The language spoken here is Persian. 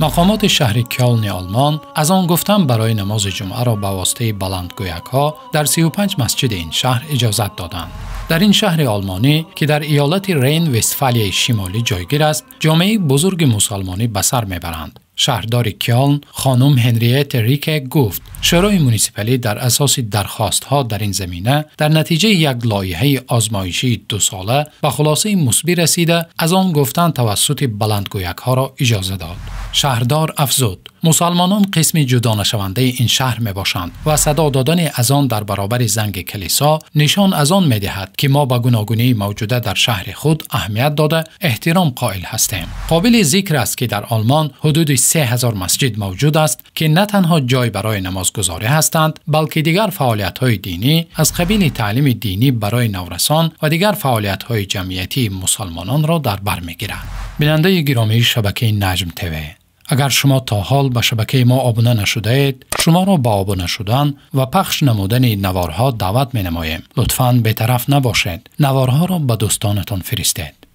مقامات شهر کلن آلمان از آن گفتن برای نماز جمعه را به واسطه بلندگویک ها در 35 مسجد این شهر اجازت دادند. در این شهر آلمانی که در ایالت رین وستفالیای شمالی جایگیر است، جامعه بزرگ مسلمانی به سر میبرند. شهردار کلن خانم هنریت ریکه گفت شورای مونیسیپالی در اساس درخواست‌ها در این زمینه در نتیجه یک لایحه آزمایشی 2 ساله به خلاصه مثبت رسیده از آن گفتن توسط بلندگویک‌ها را اجازه داد. شهردار افزود مسلمانان قسمی جدا نشونده این شهر می باشند و صدا دادن اذان در برابر زنگ کلیسا نشان از آن می دهد که ما به گوناگونی موجوده در شهر خود اهمیت داده احترام قائل هستیم. قابل ذکر است که در آلمان حدود 3000 مسجد موجود است که نه تنها جای برای نمازگزاری هستند بلکه دیگر فعالیت‌های دینی از قبیل تعلیم دینی برای نورسان و دیگر فعالیت‌های جمعیتی مسلمانان را در بر می‌گیرند. بیننده گرامی شبکه نجم تیوی، اگر شما تا حال به شبکه ما آبونه نشده اید، شما را به آبونه شدن و پخش نمودن نوارها دعوت می نماییم. لطفاً بی‌طرف نباشید. نوارها را به دوستانتان فرستید.